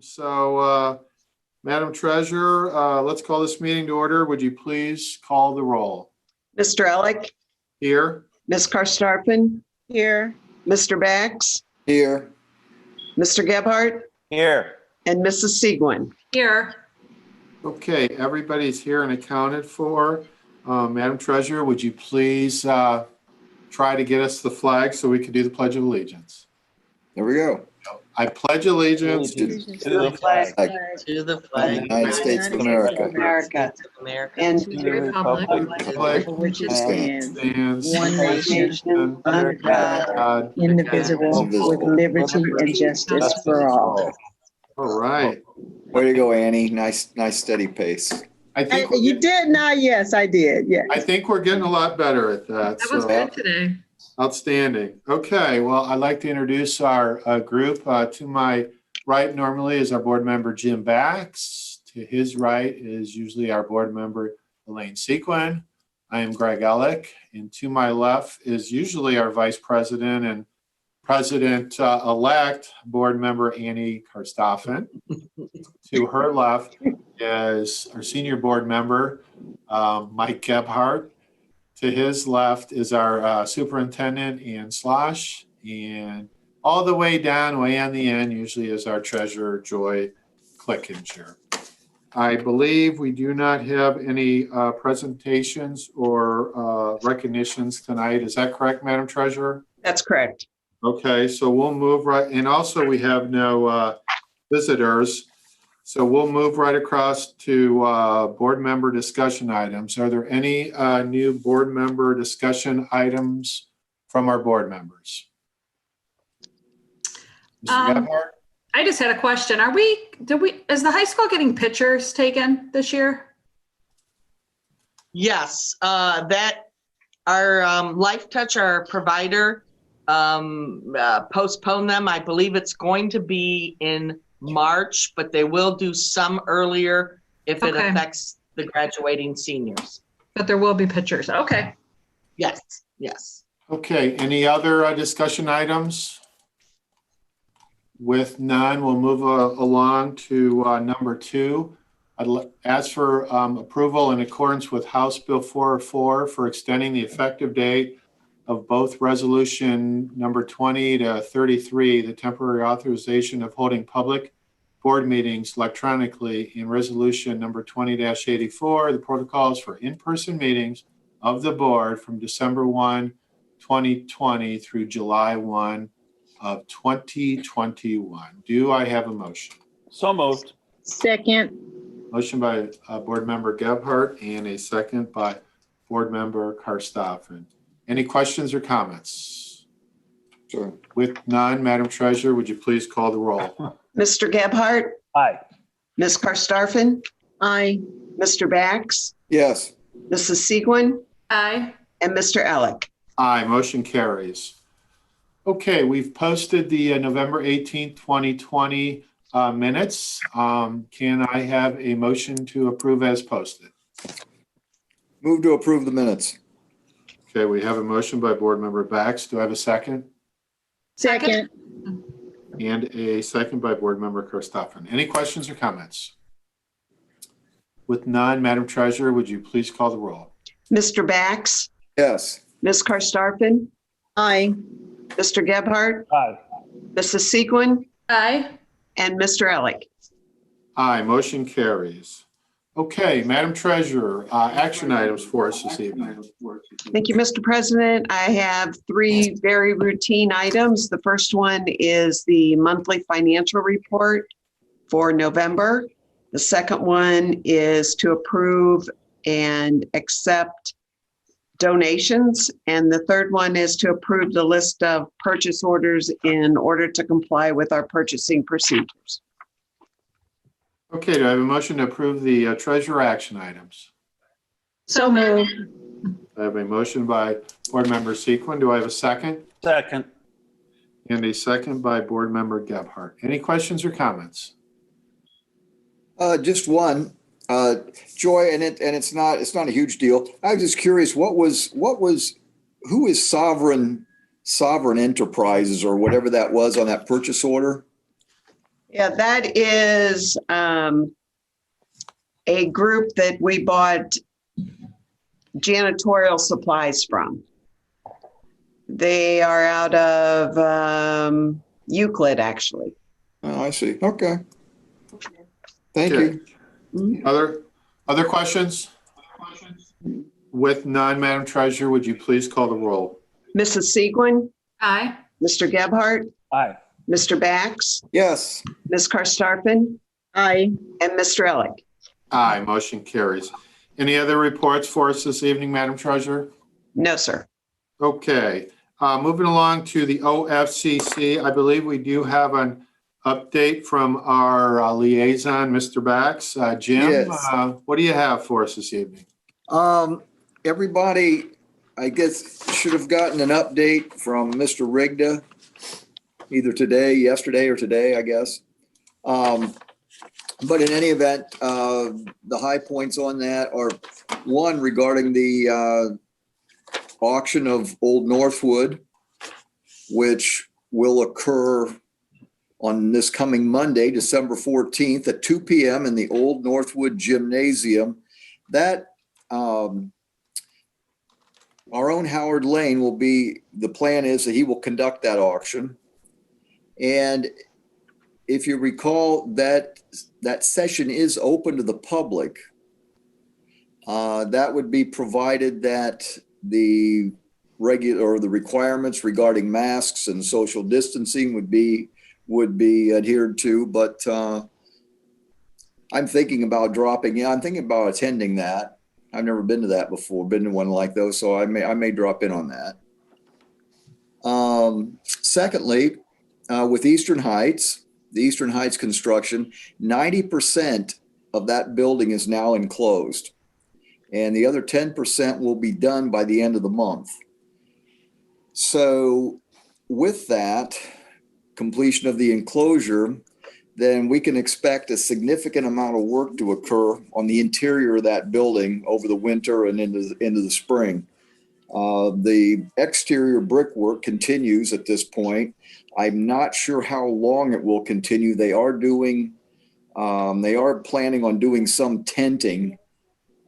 So, Madam Treasurer, let's call this meeting to order. Would you please call the roll? Mr. Ellick, Here. Ms. Karstafen, Here. Mr. Bax, Here. Mr. Gebhardt, Here. and Mrs. Seguin. Here. Okay, everybody's here and accounted for. Madam Treasurer, would you please try to get us the flag so we can do the Pledge of Allegiance? There we go. I pledge allegiance To the flag, To the of the flag. United States of America America, America. and To the republic. for which it stands, stands one nation, under God, indivisible, with liberty and justice for all. All right. Way to go, Annie. Nice steady pace. I think You did now? Yes, I did. Yes. I think we're getting a lot better at that. That was so- good today. Outstanding. Okay, well, I'd like to introduce our group. To my right normally is our board member, Jim Bax. To his right is usually our board member, Elaine Sequin. I am Greg Ellick. And to my left is usually our vice president and president-elect board member, Annie Karstafen. To her left is our senior board member, Mike Gebhardt. To his left is our superintendent, Ann Slosh, and all the way down, way on the end, usually is our treasurer, Joy Clickinger. I believe we do not have any presentations or recognitions tonight. Is that correct, Madam Treasurer? That's correct. Okay, so we'll move right, and also we have no visitors. So we'll move right across to board member discussion items. Are there any new board member discussion items from our board members? Mr. Gebhardt? I just had a question. Is the high school getting pictures taken this year? Yes, that our Life Touch, our provider, postponed them. I believe it's going to be in March, but they will do some earlier if it Okay. affects the graduating seniors. But there will be pictures. Okay. Yes, yes. Okay, any other discussion items? With none, we'll move along to number 2. I'd ask for approval in accordance with House Bill 404 for extending the effective date of both resolution number 20 to 33, the temporary authorization of holding public board meetings electronically, in resolution number 20-84, the protocols for in-person meetings of the board from December 1, 2020 through July 1 of 2021. Do I have a motion? So moved. Second. Motion by board member Gebhardt and a second by board member Karstafen. Any questions or comments? Sure. With none, Madam Treasurer, would you please call the roll? Mr. Gebhardt, Aye. Ms. Karstafen. Aye. Mr. Bax, Yes. Mrs. Seguin, Aye. and Mr. Ellick. Aye, motion carries. Okay, we've posted the November 18th, 2020 minutes. Can I have a motion to approve as posted? Move to approve the minutes. Okay, we have a motion by board member Bax. Do I have a second? Second. And a second by board member Karstafen. Any questions or comments? With none, Madam Treasurer, would you please call the roll? Mr. Bax, Yes. Ms. Karstafen. Aye. Mr. Gebhardt, Aye. Mrs. Seguin, Aye. and Mr. Ellick. Aye, motion carries. Okay, Madam Treasurer, action items for us this evening. Thank you, Mr. President. I have 3 very routine items. The first one is the monthly financial report for November. The second one is to approve and accept donations. And the third one is to approve the list of purchase orders in order to comply with our purchasing procedures. Okay, do I have a motion to approve the treasurer action items? So moved. I have a motion by board member Sequin. Do I have a second? Second. And a second by board member Gebhardt. Any questions or comments? Just one. Joy, and it's not a huge deal. I was just curious, who is Sovereign Enterprises or whatever that was on that purchase order? Yeah, that is a group that we bought janitorial supplies from. They are out of Euclid, actually. Oh, I see. Okay. Thank Okay. you. Other questions? With none, Madam Treasurer, would you please call the roll? Mrs. Segwin, Aye. Mr. Gebhardt, Aye. Mr. Bax, Yes. Ms. Karstafen, Aye. and Mr. Elick. Aye, motion carries. Any other reports for us this evening, Madam Treasurer? No, sir. Okay, moving along to the OFCC, I believe we do have an update from our liaison, Mr. Bax. Jim, Yes. what do you have for us this evening? Everybody, I guess, should have gotten an update from Mr. Rigda, either yesterday or today, I guess. But in any event, the high points on that are, one, regarding the auction of Old Northwood, which will occur on this coming Monday, December 14th at 2 p.m. in the Old Northwood Gymnasium. That our own Howard Lane will be, the plan is that he will conduct that auction. And if you recall, that session is open to the public. That would be provided that the requirements regarding masks and social distancing would be adhered to. But I'm thinking about attending that. I've never been to that before, been to one like those, so I may drop in on that. Secondly, with Eastern Heights, the Eastern Heights construction, 90% of that building is now enclosed, and the other 10% will be done by the end of the month. So with that completion of the enclosure, then we can expect a significant amount of work to occur on the interior of that building over the winter and into the spring. The exterior brickwork continues at this point. I'm not sure how long it will continue. They are planning on doing some tenting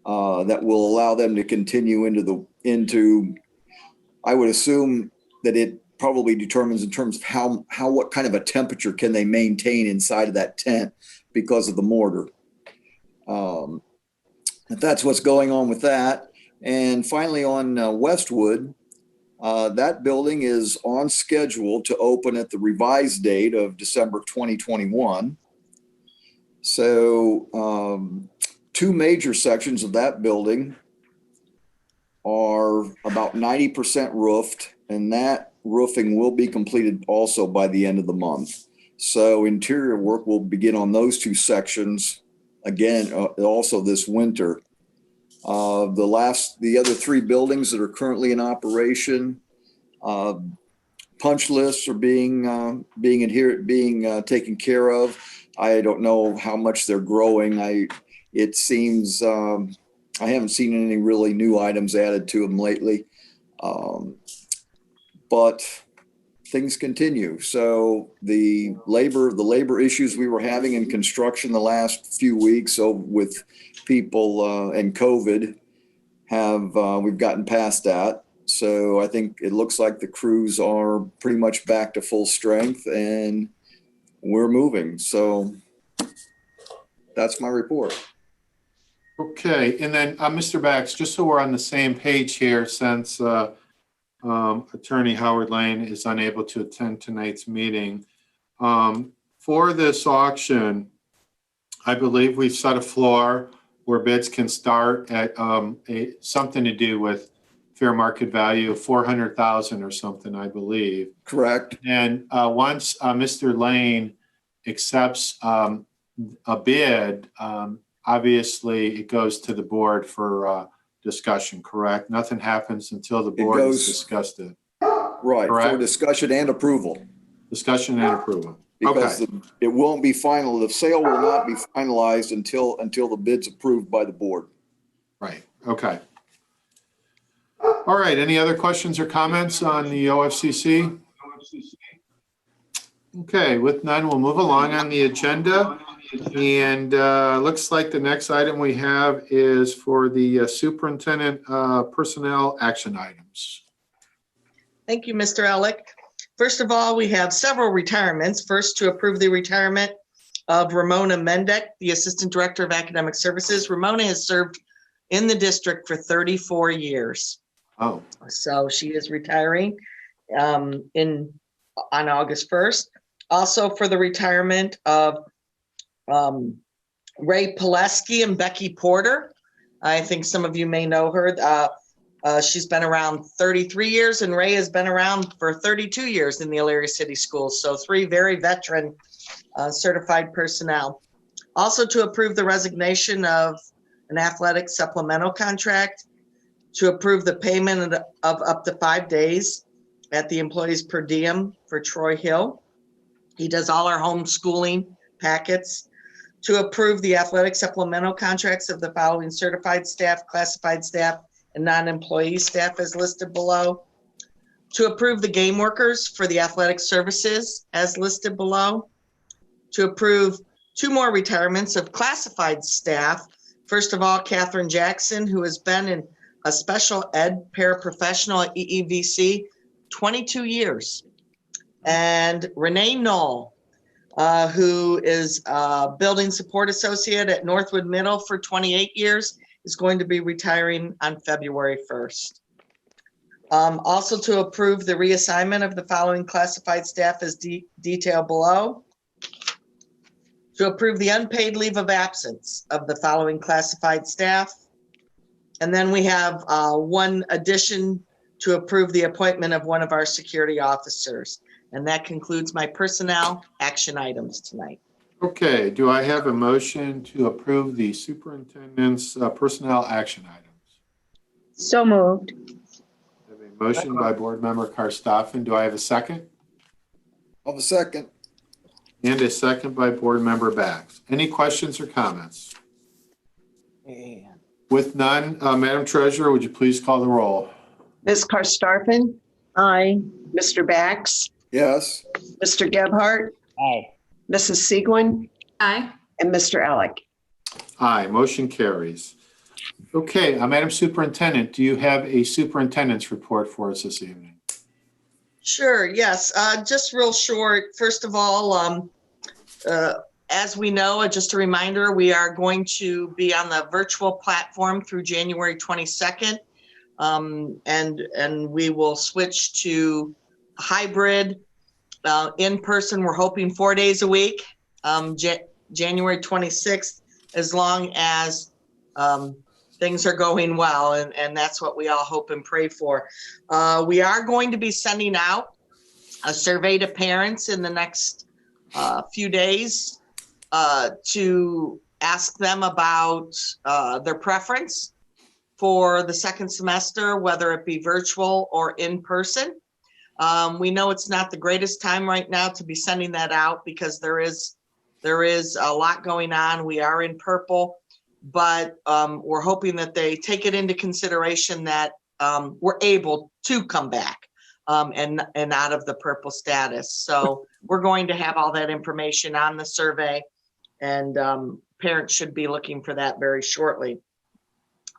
that will allow them to continue into. I would assume that it probably determines in terms of what kind of a temperature can they maintain inside of that tent because of the mortar. That's what's going on with that. And finally on Westwood, that building is on schedule to open at the revised date of December 2021. So two major sections of that building are about 90% roofed, and that roofing will be completed also by the end of the month. So interior work will begin on those two sections again, also this winter. The other three buildings that are currently in operation, punch lists are being taken care of. I don't know how much they're growing. It seems I haven't seen any really new items added to them lately. But things continue. So the labor issues we were having in construction the last few weeks, so with people and COVID, we've gotten past that. So I think it looks like the crews are pretty much back to full strength and we're moving. So that's my report. Okay, and then Mr. Bax, just so we're on the same page here, since Attorney Howard Lane is unable to attend tonight's meeting. For this auction, I believe we've set a floor where bids can start at something to do with fair market value of $400,000 or something, I believe. Correct. And once Mr. Lane accepts a bid, obviously it goes to the board for discussion, correct? Nothing happens until the board has discussed it. Right, correct? For discussion and approval. Discussion and approval. Because okay. It won't be final. The sale will not be finalized until the bid's approved by the board. Right, okay. All right, any other questions or comments on the OFCC? Okay, with none, we'll move along on the agenda. And looks like the next item we have is for the superintendent personnel action items. Thank you, Mr. Elick. First of all, we have several retirements. First, to approve the retirement of Ramona Mendek, the Assistant Director of Academic Services. Ramona has served in the district for 34 years. Oh, So she is retiring on August 1st. Also for the retirement of Ray Pileski and Becky Porter. I think some of you may know her. She's been around 33 years, and Ray has been around for 32 years in the Elyria City Schools. So 3 very veteran certified personnel. Also to approve the resignation of an athletic supplemental contract, to approve the payment of up to 5 days at the employee's per diem for Troy Hill. He does all our homeschooling packets. To approve the athletic supplemental contracts of the following certified staff, classified staff, and non-employee staff as listed below. To approve the game workers for the athletic services as listed below. To approve 2 more retirements of classified staff. First of all, Catherine Jackson, who has been in a special ed paraprofessional at EEVC 22 years. And Renee Knoll, who is a building support associate at Northwood Middle for 28 years, is going to be retiring on February 1st. Also to approve the reassignment of the following classified staff as detailed below. To approve the unpaid leave of absence of the following classified staff. And then we have 1 addition to approve the appointment of one of our security officers. And that concludes my personnel action items tonight. okay. Do I have a motion to approve the superintendent's personnel action items? So moved. I have a motion by Board Member Karstoffen. Do I have a second? I'll have a second. And a second by Board Member Bax. Any questions or comments? With none, Madam Treasurer, would you please call the roll? Ms. Karstafen, Aye. Mr. Bax, Yes. Mr. Gebhardt, Aye. Mrs. Segwin, Aye. and Mr. Elick. Aye, motion carries. Okay, Madam Superintendent, do you have a superintendent's report for us this evening? Sure, yes. Just real short. First of all, as we know, just a reminder, we are going to be on the virtual platform through January 22nd. And we will switch to hybrid in person. We're hoping 4 days a week, January 26th, as long as things are going well. And that's what we all hope and pray for. We are going to be sending out a survey to parents in the next few days to ask them about their preference for the second semester, whether it be virtual or in person. We know it's not the greatest time right now to be sending that out because there is a lot going on. We are in purple, but we're hoping that they take it into consideration that we're able to come back and out of the purple status. So we're going to have all that information on the survey, and parents should be looking for that very shortly.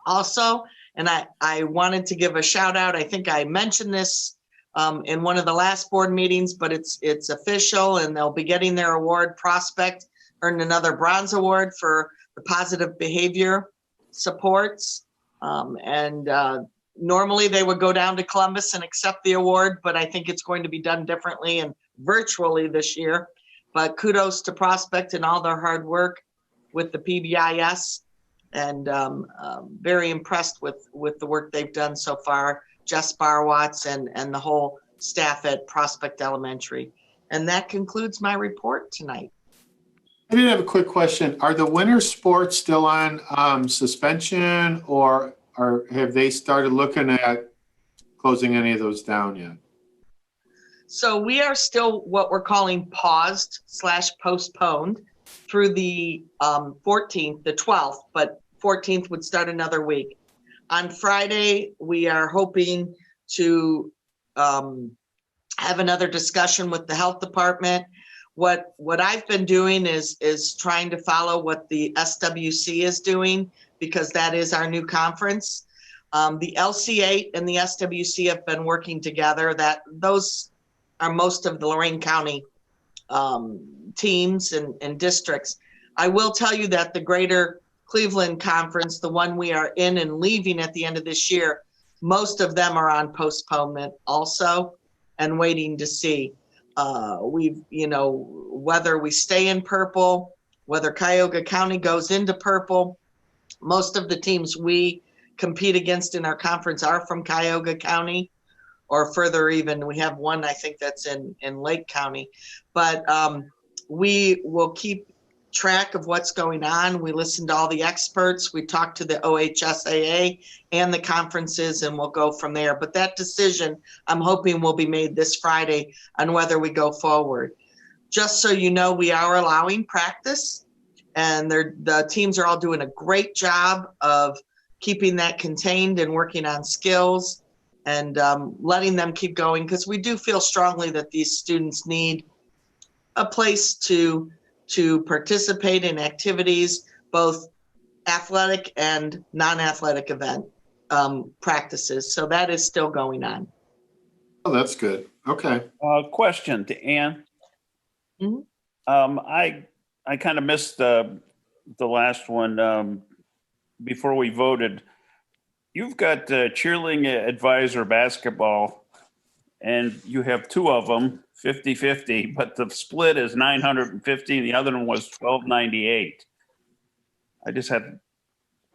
Also, and I wanted to give a shout out. I think I mentioned this in one of the last board meetings, but it's official, and they'll be getting their award. Prospect earned another bronze award for the positive behavior supports. Normally they would go down to Columbus and accept the award, but I think it's going to be done differently and virtually this year. But kudos to Prospect and all their hard work with the PBIS. And very impressed with the work they've done so far, Jess Barwatz and the whole staff at Prospect Elementary. And that concludes my report tonight. I did have a quick question. Are the winter sports still on suspension, or have they started looking at closing any of those down yet? So we are still what we're calling paused/postponed through the 14th, the 12th, but 14th would start another week. On Friday, we are hoping to have another discussion with the health department What I've been doing is trying to follow what the SWC is doing, because that is our new conference. The LC8 and the SWC have been working together. Those are most of the Lorraine County teams and districts. I will tell you that the Greater Cleveland Conference, the one we are in and leaving at the end of this year, most of them are on postponement also and waiting to see. Whether we stay in purple, whether Cuyahoga County goes into purple. Most of the teams we compete against in our conference are from Cuyahoga County, or further even, we have one, I think that's in Lake County. But we will keep track of what's going on. We listen to all the experts. We talk to the OHSAA and the conferences, and we'll go from there. But that decision, I'm hoping, will be made this Friday on whether we go forward. Just so you know, we are allowing practice, and the teams are all doing a great job of keeping that contained and working on skills and letting them keep going, because we do feel strongly that these students need a place to participate in activities, both athletic and non-athletic event practices. So that is still going on. Oh, that's good. Okay. Question to Ann. Mhm. I kind of missed the last one before we voted. You've got cheerleading advisor basketball, and you have two of them, 50-50, but the split is 950, and the other one was 1298. I just had,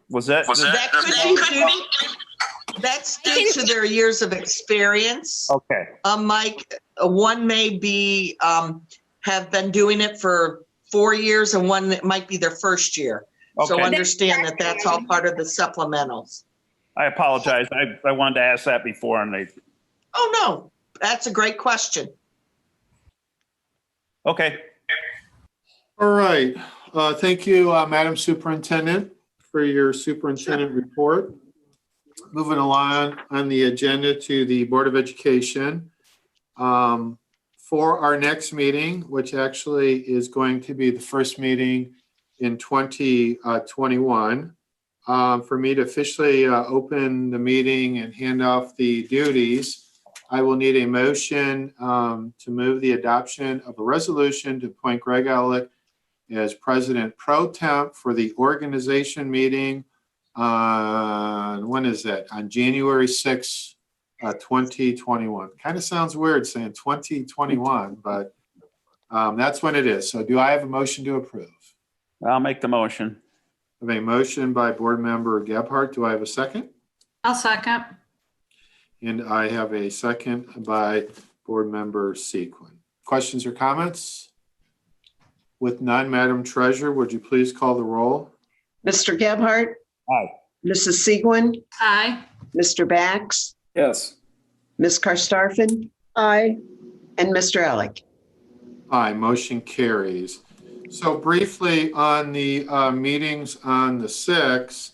that could be that's due to their years of experience. okay? Mike, one may be have been doing it for 4 years, and one that might be their first year. So Okay. understand that that's all part of the supplementals. I apologize. I wanted to ask that before, and they. Oh, no, that's a great question. Okay. All right. Thank you, Madam Superintendent, for your superintendent report. Moving along on the agenda to the Board of Education. For our next meeting, which actually is going to be the first meeting in 2021, for me to officially open the meeting and hand off the duties, I will need a motion to move the adoption of a resolution to appoint Greg Ellick as President Pro Temp for the organization meeting on, when is that? On January 6th, 2021. Kind of sounds weird saying 2021, but that's when it is. So do I have a motion to approve? I'll make the motion. I have a motion by Board Member Gebhardt. Do I have a second? I'll second. And I have a second by Board Member Sequin. Questions or comments? With none, Madam Treasurer, would you please call the roll? Mr. Gebhardt? Aye. Mrs. Segwin? Aye. Mr. Bax? Yes. Ms. Karstafen? Aye. And Mr. Elick? Aye, motion carries. So briefly on the meetings on the 6th,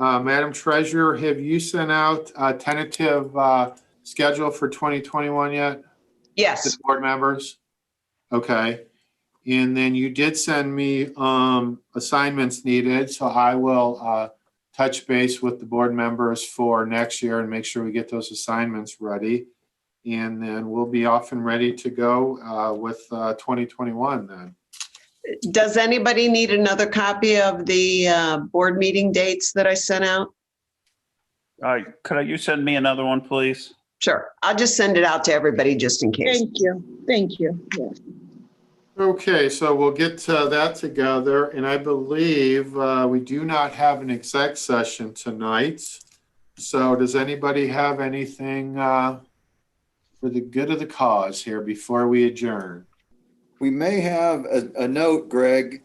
Madam Treasurer, have you sent out a tentative schedule for 2021 yet? Yes. To board members? Okay. And then you did send me assignments needed, so I will touch base with the board members for next year and make sure we get those assignments ready. And then we'll be off and ready to go with 2021 then. Does anybody need another copy of the board meeting dates that I sent out? Could you send me another one, please? Sure. I'll just send it out to everybody just in case. Thank you. Thank you. Yes. Okay, so we'll get that together. And I believe we do not have an exec session tonight. So does anybody have anything for the good of the cause here before we adjourn? We may have a note, Greg.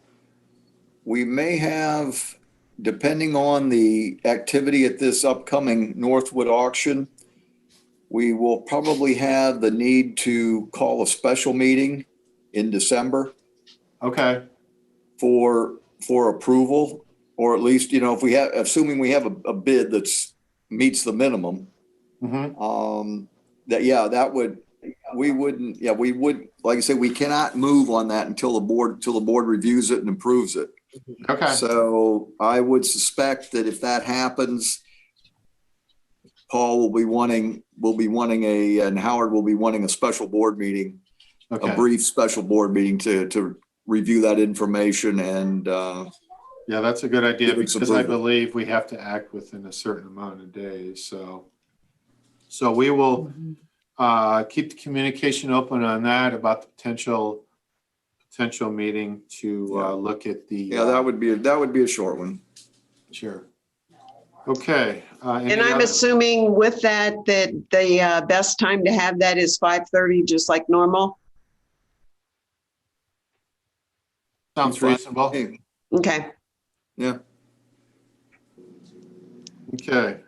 We may have, depending on the activity at this upcoming Northwood auction, we will probably have the need to call a special meeting in December. Okay. For approval, or at least, if we have, assuming we have a bid that's meets the minimum, Mm-hmm. that we wouldn't, yeah, we would, like I said, we cannot move on that until the board reviews it and approves it. Okay, So I would suspect that if that happens, Paul will be wanting and Howard will be wanting a special board meeting, a okay. brief special board meeting to review that information and, Yeah, that's a good idea Give its because I approval. believe we have to act within a certain amount of days, so. So we will keep the communication open on that about the potential meeting to look at the. yeah, that would be a short one. Sure. Okay. And I'm assuming with that the best time to have that is 5:30, just like normal. Sounds reasonable. Hey, Okay. yeah. Okay.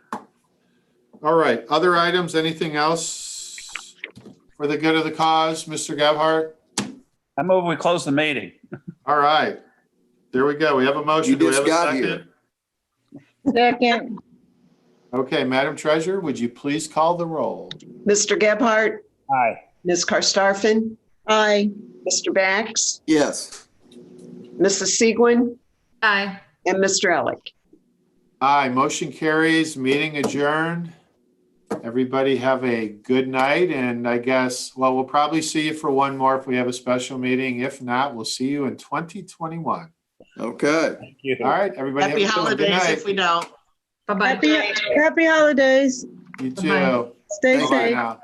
All right. Other items, anything else for the good of the cause, Mr. Gebhardt? I move we close the meeting. All right. There we go. We have a motion. You Do we just have a got second? here. Second, Okay, Madam Treasurer, would you please call the roll? Mr. Gebhardt, Aye. Ms. Karstafen, aye. Mr. Bax, Yes. Mrs. Segwin, Aye. and Mr. Elick. Aye, motion carries, meeting adjourned. Everybody have a good night, and I guess, well, we'll probably see you for one more if we have a special meeting. If not, we'll see you in 2021. Okay. Thank you. All right, everybody. Happy have a good holidays night. if we don't. Bye-bye. Happy holidays. You Bye-bye. too. Stay Bye-bye safe. now.